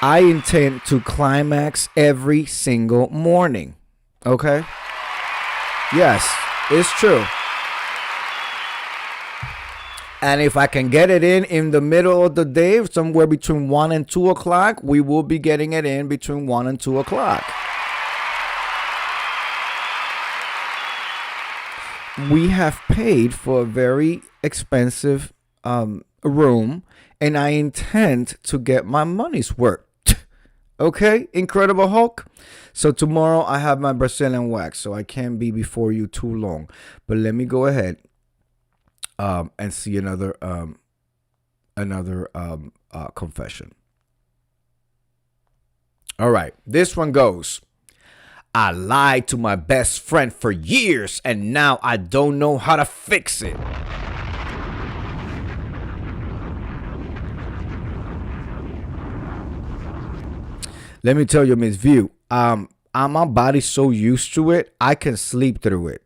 I intend to climax every single morning. Okay? Yes, it's true. And if I can get it in the middle of the day, somewhere between 1 and 2 o'clock, we will be getting it in between 1 and 2 o'clock. We have paid for a very expensive room, and I intend to get my money's worth. Okay, Incredible Hulk. So tomorrow I have my Brazilian wax, so I can't be before you too long. But let me go ahead and see another confession. All right, this one goes. I lied to my best friend for years, and now I don't know how to fix it. Let me tell you, Miss View, my body's so used to it, I can sleep through it.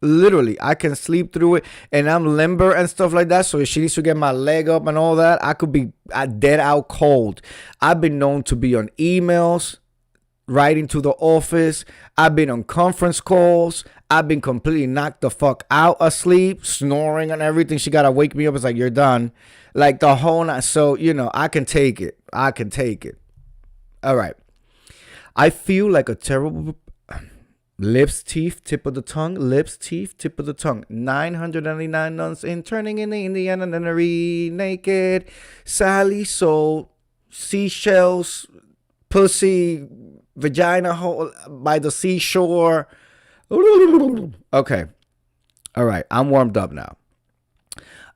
Literally, I can sleep through it, and I'm limber and stuff like that. So if she needs to get my leg up and all that, I could be dead out cold. I've been known to be on emails, writing to the office. I've been on conference calls. I've been completely knocked the fuck out asleep, snoring and everything. She got to wake me up. It's like, you're done. Like the whole night. So, I can take it. All right. I feel like a terrible lips, teeth, tip of the tongue, lips, teeth, tip of the tongue. 999 nuns in turning in the Indiana nunnery naked. Sally sold seashells, pussy, vagina hole by the seashore. Okay. All right. I'm warmed up now.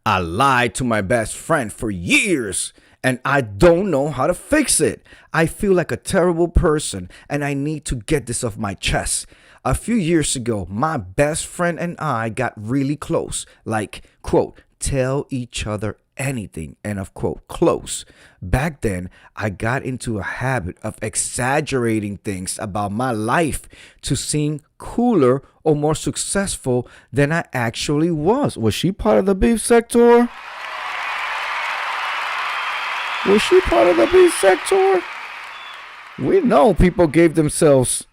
I lied to my best friend for years, and I don't know how to fix it. I feel like a terrible person, and I need to get this off my chest. A few years ago, my best friend and I got really close. Like, quote, tell each other anything, end of quote, close. Back then, I got into a habit of exaggerating things about my life to seem cooler or more successful than I actually was. Was she part of the beef sector? Was she part of the beef sector? We know people gave themselves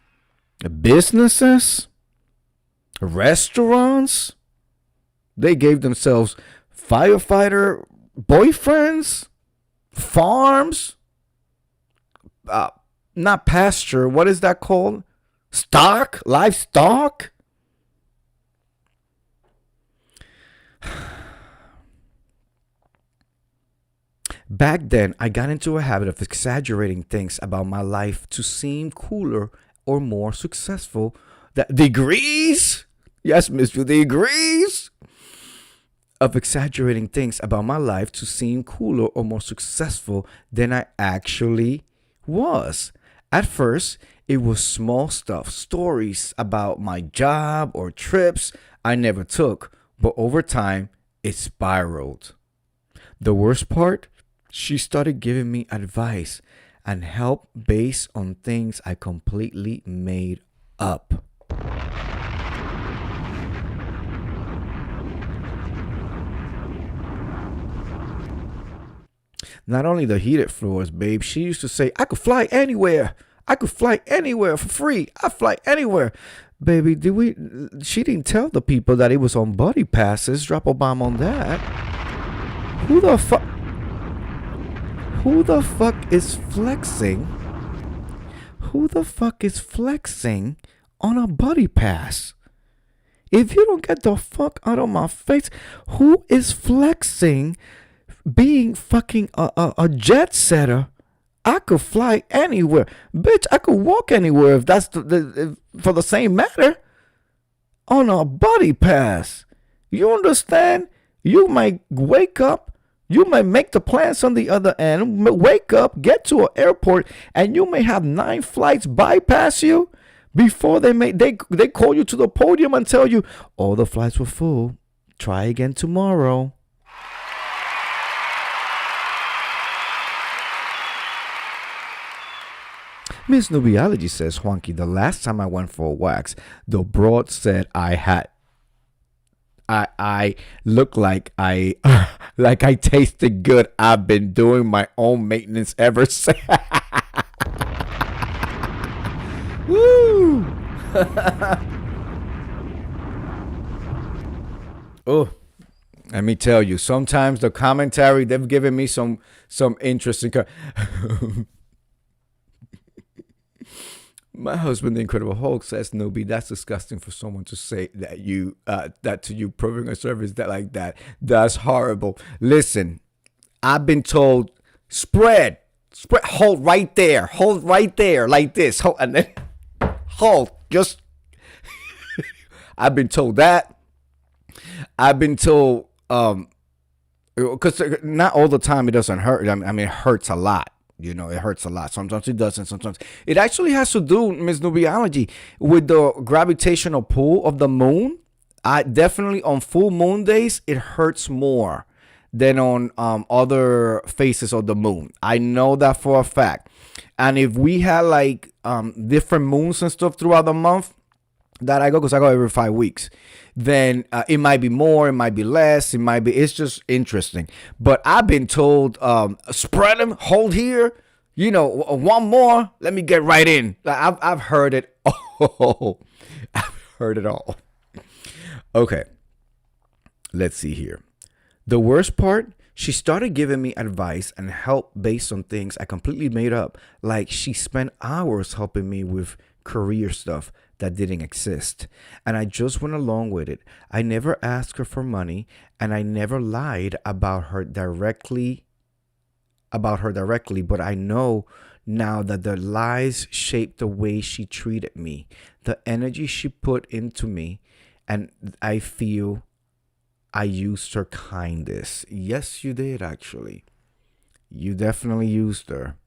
businesses, restaurants. They gave themselves firefighter boyfriends, farms, not pasture. What is that called? Livestock. Back then, I got into a habit of exaggerating things about my life to seem cooler or more successful. Degrees? Yes, Miss View, degrees of exaggerating things about my life to seem cooler or more successful than I actually was. At first, it was small stuff, stories about my job or trips I never took, but over time, it spiraled. The worst part? She started giving me advice and help based on things I completely made up. Not only the heated floors, babe, she used to say, I could fly anywhere. I could fly anywhere for free. I fly anywhere. Baby, she didn't tell the people that it was on buddy passes. Drop a bomb on that. Who the fuck is flexing? Who the fuck is flexing on a buddy pass? If you don't get the fuck out of my face, who is flexing being fucking a jet setter I could fly anywhere. Bitch, I could walk anywhere if that's for the same matter. On a buddy pass. You understand? You might wake up, you might make the plans on the other end, wake up, get to an airport, and you may have 9 flights bypass you before they call you to the podium and tell you all the flights were full. Try again tomorrow. Miss Nubiology says, Juanqui, the last time I went for a wax, the broad said I look like I like I tasted good. I've been doing my own maintenance ever since. Woo! Oh, let me tell you. Sometimes the commentary they've given me some interesting. My husband, the Incredible Hulk, says, "Nubi, that's disgusting for someone to say that you that to you, proving a service that like that. That's horrible." Listen, I've been told, spread, hold right there, like this, hold, and then hold. Just, I've been told that. I've been told, because not all the time it doesn't hurt. I mean, it hurts a lot. You know, it hurts a lot. Sometimes it doesn't. Sometimes it actually has to do, Miss Nubiology, with the gravitational pull of the moon. I definitely on full moon days it hurts more than on other phases of the moon. I know that for a fact. And if we had like different moons and stuff throughout the month that I go, because I go every 5 weeks, then it might be more, it might be less, it's just interesting. But I've been told, spread them, hold here, one more, let me get right in. I've heard it. Oh, I've heard it all. Okay, let's see here. The worst part, she started giving me advice and help based on things I completely made up. Like she spent hours helping me with career stuff that didn't exist, and I just went along with it. I never asked her for money, and I never lied about her directly, but I know now that the lies shaped the way she treated me, the energy she put into me, and I feel I used her kindness. Yes, you did, actually. You definitely used her.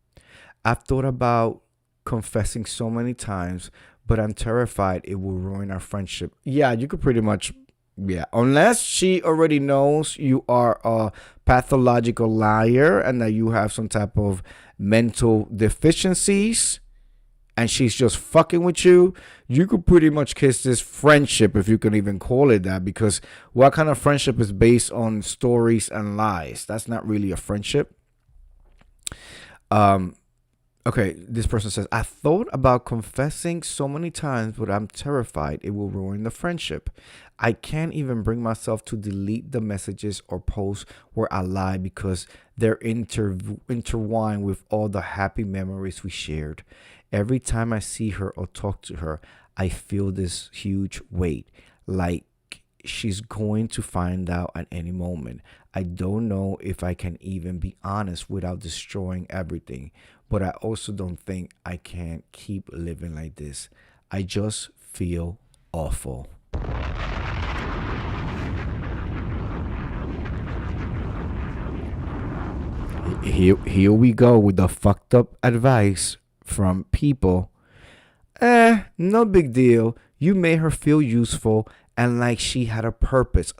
I've thought about confessing so many times, but I'm terrified it will ruin our friendship. Yeah, you could pretty much, yeah. Unless she already knows you are a pathological liar and that you have some type of mental deficiencies and she's just fucking with you, you could pretty much kiss this friendship, if you can even call it that, because what kind of friendship is based on stories and lies? That's not really a friendship. Okay, this person says, I thought about confessing so many times, but I'm terrified it will ruin the friendship. I can't even bring myself to delete the messages or posts where I lie because they're intertwined with all the happy memories we shared. Every time I see her or talk to her, I feel this huge weight, like she's going to find out at any moment. I don't know if I can even be honest without destroying everything, but I also don't think I can keep living like this. I just feel awful. Here we go with the fucked up advice from people. No big deal. You made her feel useful and like she had a purpose.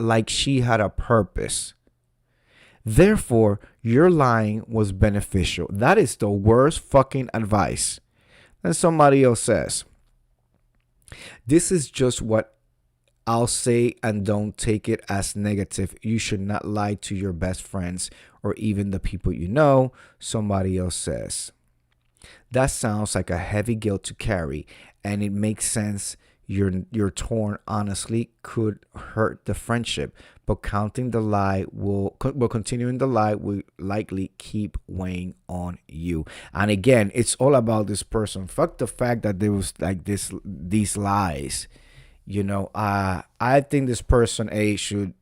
Therefore, your lying was beneficial. That is the worst fucking advice. Then somebody else says, this is just what I'll say, and don't take it as negative. You should not lie to your best friends or even the people you know. Somebody else says, that sounds like a heavy guilt to carry, and it makes sense. You're torn. Honestly, could hurt the friendship, but continuing the lie will likely keep weighing on you. And again, it's all about this person. Fuck the fact that there was like these lies. I think this person should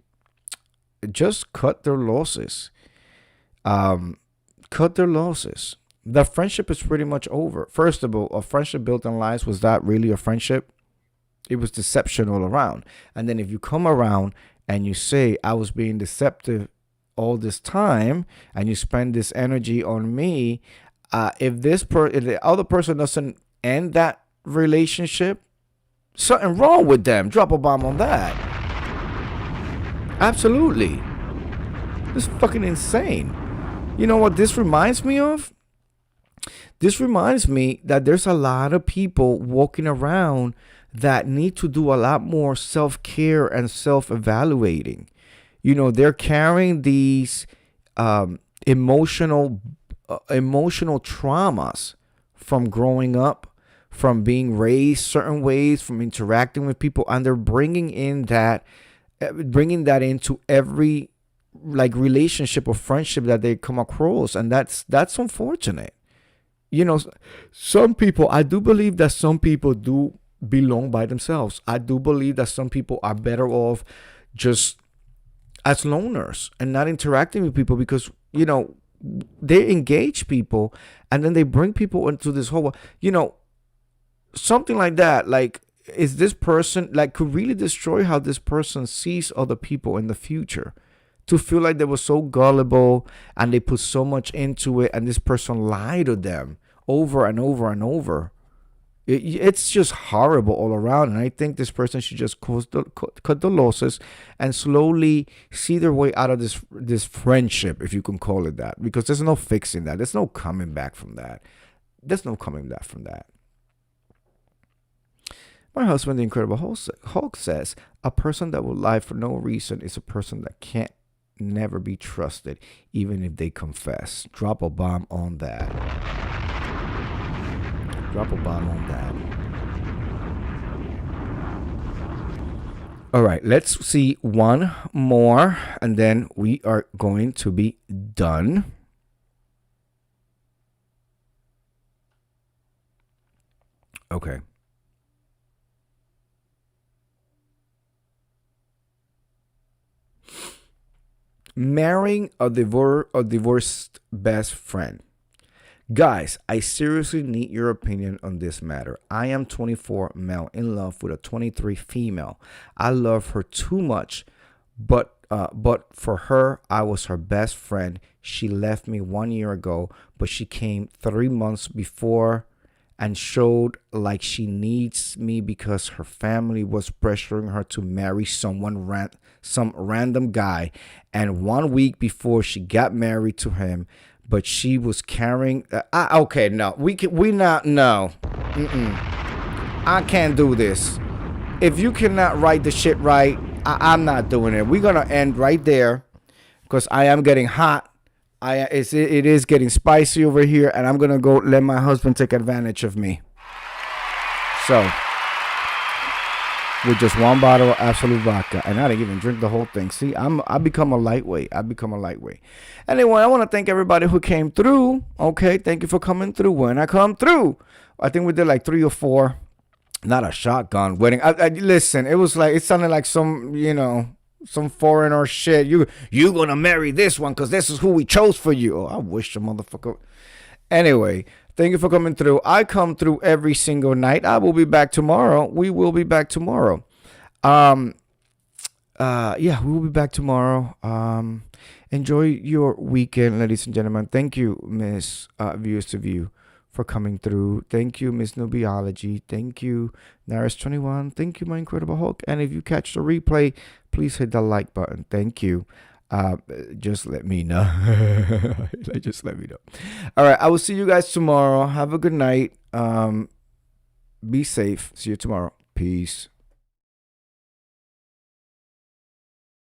just cut their losses. Cut their losses. The friendship is pretty much over. First of all, a friendship built on lies, was that really a friendship? It was deception all around. And then if you come around and you say, I was being deceptive all this time, and you spend this energy on me, if if the other person doesn't end that relationship, something wrong with them. Drop a bomb on that. Absolutely. This is fucking insane. You know what this reminds me of? This reminds me that there's a lot of people walking around that need to do a lot more self-care and self-evaluating. You know, they're carrying these emotional traumas from growing up, from being raised certain ways, from interacting with people, and they're bringing that into every like relationship or friendship that they come across, and that's unfortunate. You know, some people, I do believe that some people do belong by themselves. I do believe that some people are better off just as loners and not interacting with people, because, you know, they engage people and then they bring people into this whole, you know, something like that. Like, is this person, like, could really destroy how this person sees other people in the future. To feel like they were so gullible and they put so much into it, and this person lied to them over and over and over. It's just horrible all around. And I think this person should just cut the losses and slowly see their way out of this friendship, if you can call it that, because there's no fixing that. There's no coming back from that. My husband, the Incredible Hulk, says, a person that will lie for no reason is a person that can't never be trusted, even if they confess. Drop a bomb on that. All right, let's see one more, and then we are going to be done. Okay. Marrying a divorced best friend. Guys, I seriously need your opinion on this matter. I am 24, male, in love with a 23 female. I love her too much, but for her, I was her best friend. She left me 1 year ago, but she came 3 months before and showed like she needs me because her family was pressuring her to marry some random guy. And 1 week before she got married to him, but she was carrying. Okay, no, I can't do this. If you cannot write the shit right, I'm not doing it. We're gonna end right there, because I am getting hot. It is getting spicy over here, and I'm gonna go let my husband take advantage of me. So, with just one bottle of Absolute vodka, and I didn't even drink the whole thing. See, I become a lightweight. Anyway, I want to thank everybody who came through. Okay, thank you for coming through. When I come through, I think we did like 3 or 4. Not a shotgun wedding. Listen, it was like, it sounded like some, you know, some foreigner shit. You gonna marry this one because this is who we chose for you. Oh, I wish the motherfucker. Thank you for coming through. I come through every single night. I will be back tomorrow. We will be back tomorrow. We will be back tomorrow. Enjoy your weekend, ladies and gentlemen. Thank you, Miss Viewers to View, for coming through. Thank you, Miss Nubiology. Thank you, Naris21. Thank you, my Incredible Hulk. And if you catch the replay, please hit the like button. Thank you. Just let me know. All right, I will see you guys tomorrow. Have a good night. Be safe. See you tomorrow. Peace.